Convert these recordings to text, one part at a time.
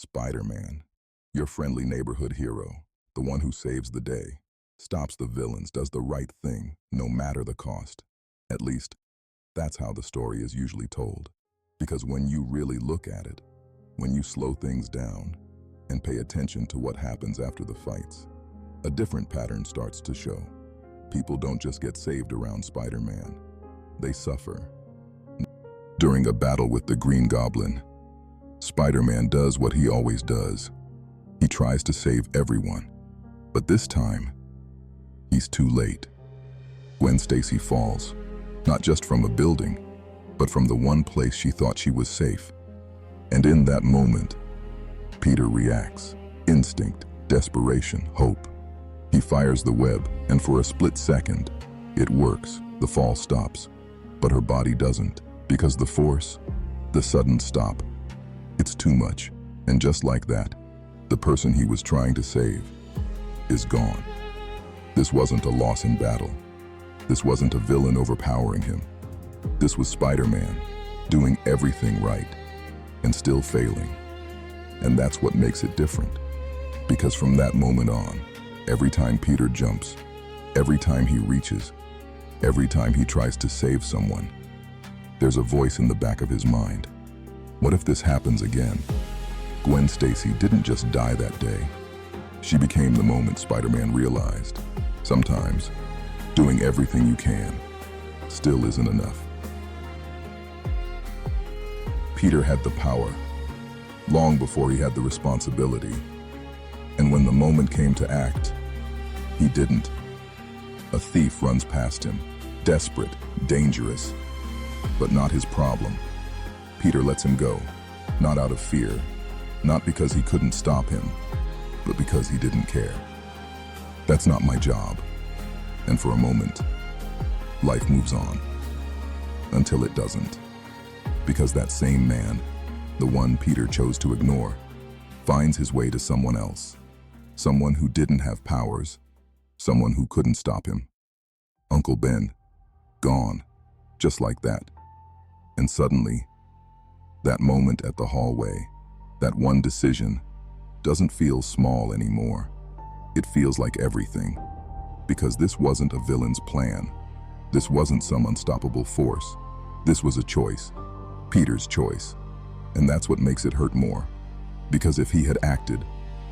Spider-Man, your friendly neighborhood hero, the one who saves the day, stops the villains, does the right thing, no matter the cost. At least, that's how the story is usually told. Because when you really look at it, when you slow things down and pay attention to what happens after the fights, a different pattern starts to show. People don't just get saved around Spider-Man, they suffer. During a battle with the Green Goblin, Spider-Man does what he always does. He tries to save everyone, but this time, he's too late. Gwen Stacy falls, not just from a building, but from the one place she thought she was safe. And in that moment, Peter reacts. Instinct, desperation, hope. He fires the web, and for a split second, it works. The fall stops, but her body doesn't, because the force, the sudden stop, it's too much. And just like that, the person he was trying to save is gone. This wasn't a loss in battle. This wasn't a villain overpowering him. This was Spider-Man doing everything right and still failing. And that's what makes it different. Because from that moment on, every time Peter jumps, every time he reaches, every time he tries to save someone, there's a voice in the back of his mind. What if this happens again? Gwen Stacy didn't just die that day. She became the moment Spider-Man realized. Sometimes, doing everything you can still isn't enough. Peter had the power, long before he had the responsibility. And when the moment came to act, he didn't. A thief runs past him, desperate, dangerous, but not his problem. Peter lets him go, not out of fear, not because he couldn't stop him, but because he didn't care. That's not my job. And for a moment, life moves on. Until it doesn't. Because that same man, the one Peter chose to ignore, finds his way to someone else. Someone who didn't have powers. Someone who couldn't stop him. Uncle Ben, gone, just like that. And suddenly, that moment at the hallway, that one decision, doesn't feel small anymore. It feels like everything. Because this wasn't a villain's plan. This wasn't some unstoppable force. This was a choice. Peter's choice. And that's what makes it hurt more. Because if he had acted,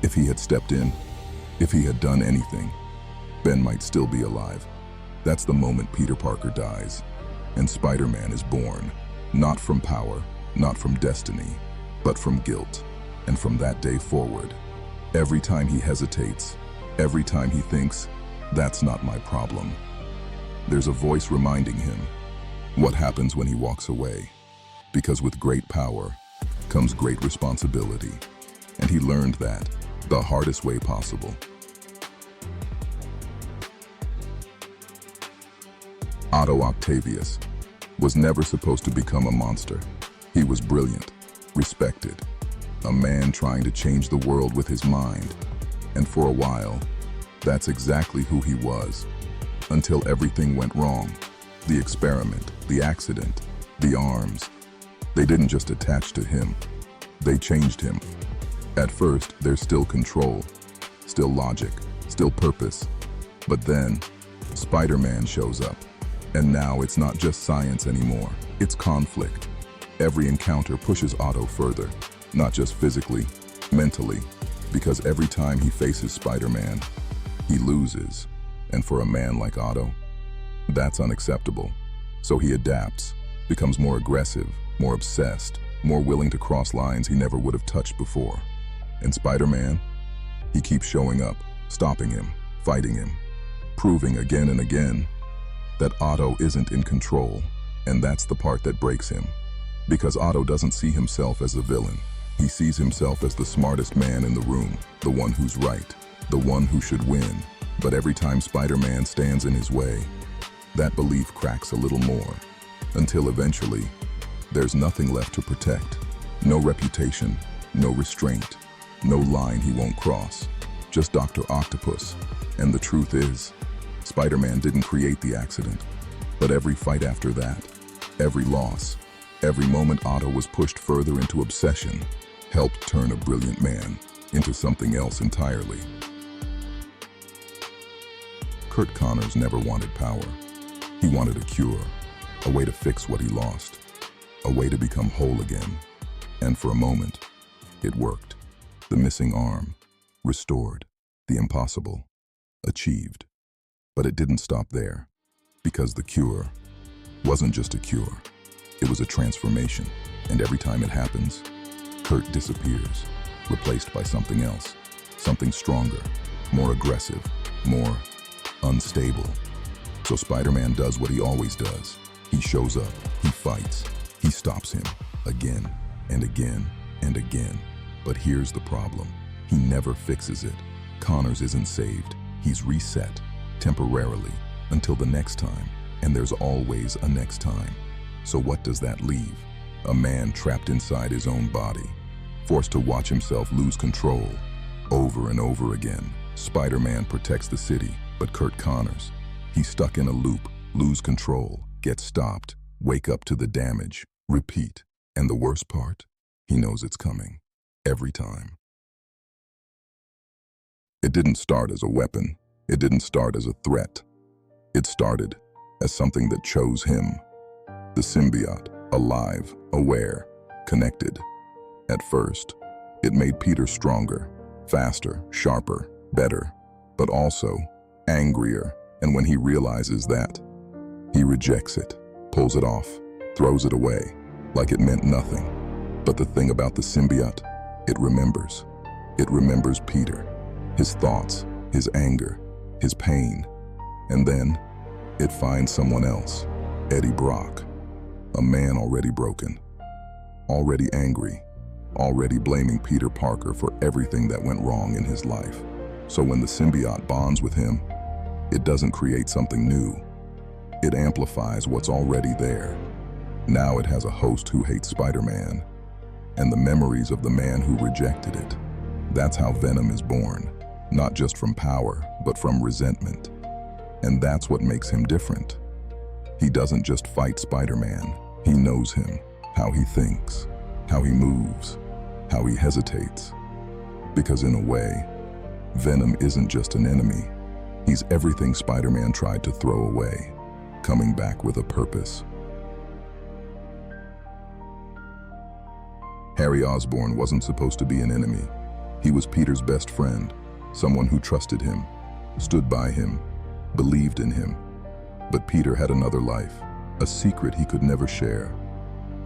if he had stepped in, if he had done anything, Ben might still be alive. That's the moment Peter Parker dies. And Spider-Man is born. Not from power, not from destiny, but from guilt. And from that day forward, every time he hesitates, every time he thinks, that's not my problem, there's a voice reminding him what happens when he walks away. Because with great power comes great responsibility. And he learned that the hardest way possible. Otto Octavius was never supposed to become a monster. He was brilliant, respected, a man trying to change the world with his mind. And for a while, that's exactly who he was. Until everything went wrong. The experiment, the accident, the arms. They didn't just attach to him. They changed him. At first, there's still control, still logic, still purpose. But then, Spider-Man shows up. And now it's not just science anymore. It's conflict. Every encounter pushes Otto further. Not just physically, mentally. Because every time he faces Spider-Man, he loses. And for a man like Otto, that's unacceptable. So he adapts, becomes more aggressive, more obsessed, more willing to cross lines he never would have touched before. And Spider-Man, he keeps showing up, stopping him, fighting him, proving again and again that Otto isn't in control. And that's the part that breaks him. Because Otto doesn't see himself as a villain. He sees himself as the smartest man in the room, the one who's right, the one who should win. But every time Spider-Man stands in his way, that belief cracks a little more. Until eventually, there's nothing left to protect. No reputation, no restraint, no line he won't cross. Just Dr. Octopus. And the truth is, Spider-Man didn't create the accident. But every fight after that, every loss, every moment Otto was pushed further into obsession, helped turn a brilliant man into something else entirely. Curt Connors never wanted power. He wanted a cure, a way to fix what he lost, a way to become whole again. And for a moment, it worked. The missing arm, restored. The impossible, achieved. But it didn't stop there, because the cure wasn't just a cure. It was a transformation, and every time it happens, Curt disappears, replaced by something else, something stronger, more aggressive, more unstable. So Spider-Man does what he always does. He shows up, he fights, he stops him, again and again and again. But here's the problem. He never fixes it. Connors isn't saved. He's reset, temporarily, until the next time. And there's always a next time. So what does that leave? A man trapped inside his own body, forced to watch himself lose control. Over and over again, Spider-Man protects the city, but Curt Connors, he's stuck in a loop, lose control, get stopped, wake up to the damage, repeat. And the worst part? He knows it's coming, every time. It didn't start as a weapon. It didn't start as a threat. It started as something that chose him. The symbiote, alive, aware, connected. At first, it made Peter stronger, faster, sharper, better, but also angrier. And when he realizes that, he rejects it, pulls it off, throws it away, like it meant nothing. But the thing about the symbiote, it remembers. It remembers Peter, his thoughts, his anger, his pain. And then, it finds someone else, Eddie Brock, a man already broken, already angry, already blaming Peter Parker for everything that went wrong in his life. So when the symbiote bonds with him, it doesn't create something new. It amplifies what's already there. Now it has a host who hates Spider-Man, and the memories of the man who rejected it. That's how Venom is born, not just from power, but from resentment. And that's what makes him different. He doesn't just fight Spider-Man. He knows him, how he thinks, how he moves, how he hesitates. Because in a way, Venom isn't just an enemy. He's everything Spider-Man tried to throw away, coming back with a purpose. Harry Osborn wasn't supposed to be an enemy. He was Peter's best friend, someone who trusted him, stood by him, believed in him. But Peter had another life, a secret he could never share.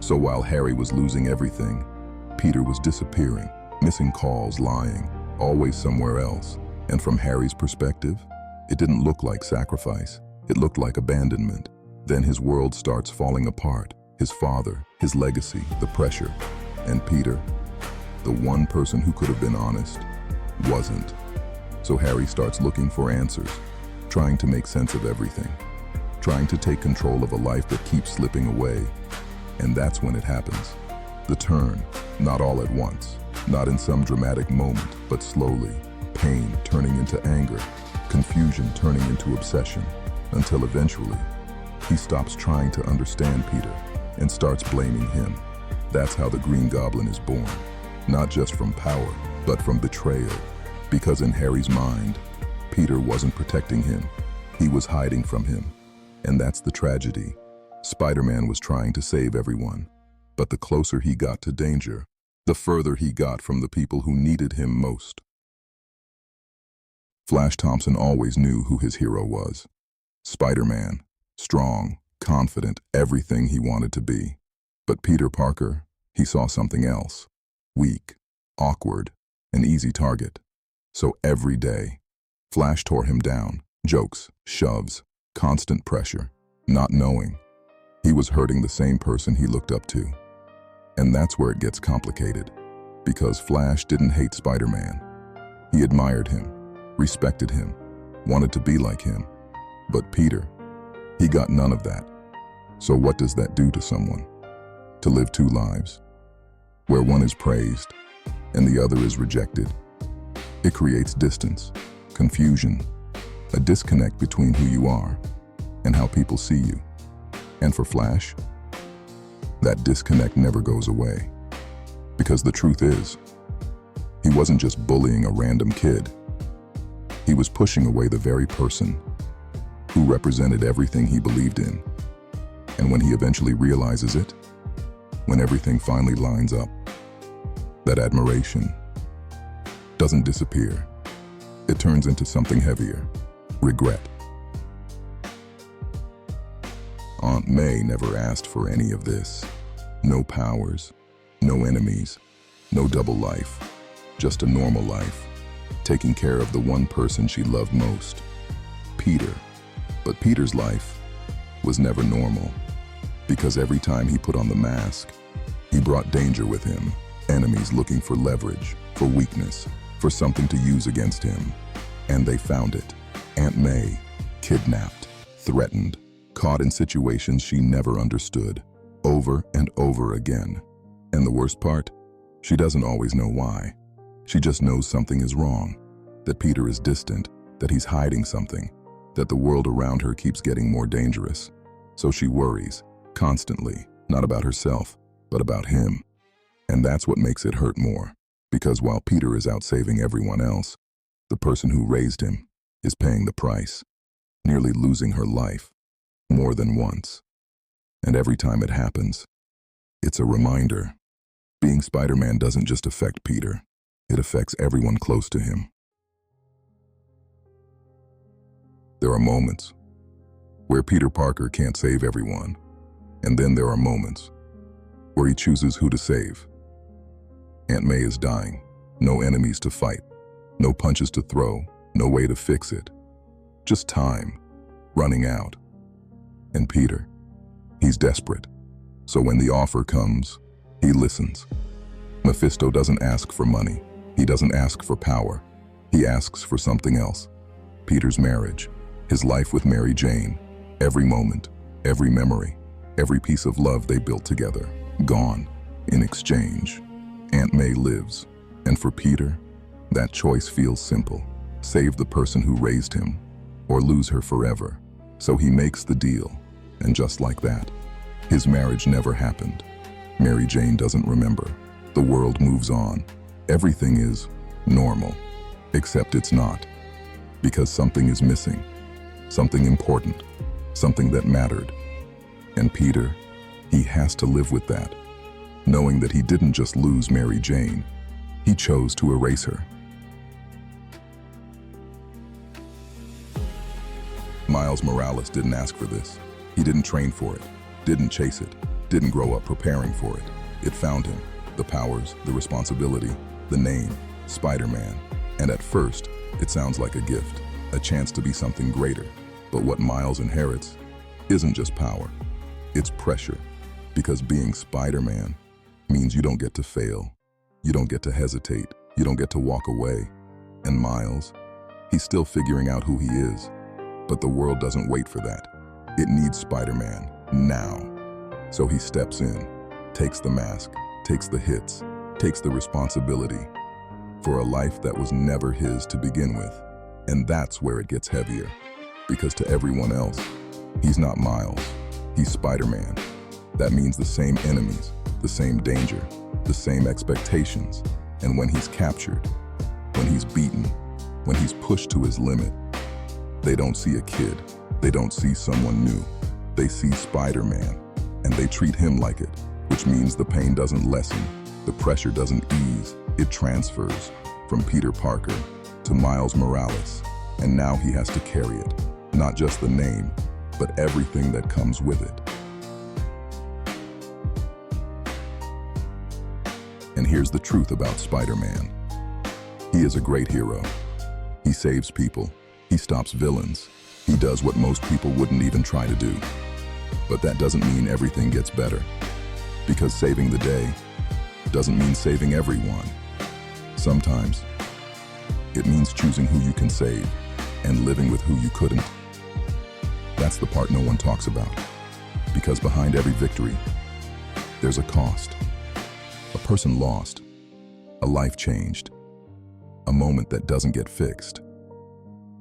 So while Harry was losing everything, Peter was disappearing, missing calls, lying, always somewhere else. And from Harry's perspective, it didn't look like sacrifice. It looked like abandonment. Then his world starts falling apart. His father, his legacy, the pressure. And Peter, the one person who could have been honest, wasn't. So Harry starts looking for answers, trying to make sense of everything, trying to take control of a life that keeps slipping away. And that's when it happens. The turn, not all at once, not in some dramatic moment, but slowly. Pain turning into anger, confusion turning into obsession, until eventually, he stops trying to understand Peter and starts blaming him. That's how the Green Goblin is born, not just from power, but from betrayal. Because in Harry's mind, Peter wasn't protecting him, he was hiding from him. And that's the tragedy. Spider-Man was trying to save everyone, but the closer he got to danger, the further he got from the people who needed him most. Flash Thompson always knew who his hero was. Spider-Man, strong, confident, everything he wanted to be. But Peter Parker, he saw something else. Weak, awkward, an easy target. So every day, Flash tore him down. Jokes, shoves, constant pressure, not knowing. He was hurting the same person he looked up to. And that's where it gets complicated. Because Flash didn't hate Spider-Man. He admired him, respected him, wanted to be like him. But Peter, he got none of that. So what does that do to someone? To live two lives, where one is praised and the other is rejected. It creates distance, confusion, a disconnect between who you are and how people see you. And for Flash, that disconnect never goes away. Because the truth is, he wasn't just bullying a random kid. He was pushing away the very person who represented everything he believed in. And when he eventually realizes it, when everything finally lines up, that admiration doesn't disappear. It turns into something heavier: regret. Aunt May never asked for any of this. No powers, no enemies, no double life. Just a normal life, taking care of the one person she loved most, Peter. But Peter's life was never normal, because every time he put on the mask, he brought danger with him. Enemies looking for leverage, for weakness, for something to use against him. And they found it. Aunt May, kidnapped, threatened, caught in situations she never understood, over and over again. And the worst part, she doesn't always know why. She just knows something is wrong, that Peter is distant, that he's hiding something, that the world around her keeps getting more dangerous. So she worries, constantly, not about herself, but about him. And that's what makes it hurt more, because while Peter is out saving everyone else, the person who raised him is paying the price, nearly losing her life, more than once. And every time it happens, it's a reminder. Being Spider-Man doesn't just affect Peter, it affects everyone close to him. There are moments where Peter Parker can't save everyone, and then there are moments where he chooses who to save. Aunt May is dying, no enemies to fight, no punches to throw, no way to fix it. Just time, running out. And Peter, he's desperate. So when the offer comes, he listens. Mephisto doesn't ask for money. He doesn't ask for power. He asks for something else. Peter's marriage, his life with Mary Jane, every moment, every memory, every piece of love they built together, gone. In exchange, Aunt May lives. And for Peter, that choice feels simple. Save the person who raised him, or lose her forever. So he makes the deal, and just like that, his marriage never happened. Mary Jane doesn't remember. The world moves on. Everything is normal, except it's not. Because something is missing, something important, something that mattered. And Peter, he has to live with that, knowing that he didn't just lose Mary Jane, he chose to erase her. Miles Morales didn't ask for this. He didn't train for it, didn't chase it, didn't grow up preparing for it. It found him. The powers, the responsibility, the name, Spider-Man. And at first, it sounds like a gift, a chance to be something greater. But what Miles inherits isn't just power, it's pressure. Because being Spider-Man means you don't get to fail, you don't get to hesitate, you don't get to walk away. And Miles, he's still figuring out who he is. But the world doesn't wait for that. It needs Spider-Man now. So he steps in, takes the mask, takes the hits, takes the responsibility for a life that was never his to begin with. And that's where it gets heavier. Because to everyone else, he's not Miles, he's Spider-Man. That means the same enemies, the same danger, the same expectations. And when he's captured, when he's beaten, when he's pushed to his limit, they don't see a kid, they don't see someone new. They see Spider-Man, and they treat him like it, which means the pain doesn't lessen, the pressure doesn't ease, it transfers from Peter Parker to Miles Morales. And now he has to carry it, not just the name, but everything that comes with it. And here's the truth about Spider-Man. He is a great hero. He saves people. He stops villains. He does what most people wouldn't even try to do. But that doesn't mean everything gets better. Because saving the day doesn't mean saving everyone. Sometimes, it means choosing who you can save and living with who you couldn't. That's the part no one talks about. Because behind every victory, there's a cost. A person lost, a life changed, a moment that doesn't get fixed.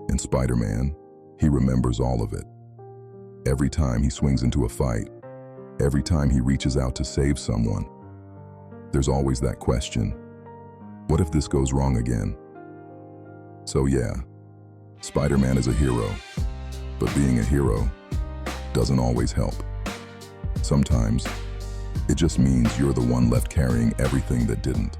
In Spider-Man, he remembers all of it. Every time he swings into a fight, every time he reaches out to save someone, there's always that question, what if this goes wrong again? So yeah, Spider-Man is a hero, but being a hero doesn't always help. Sometimes, it just means you're the one left carrying everything that didn't.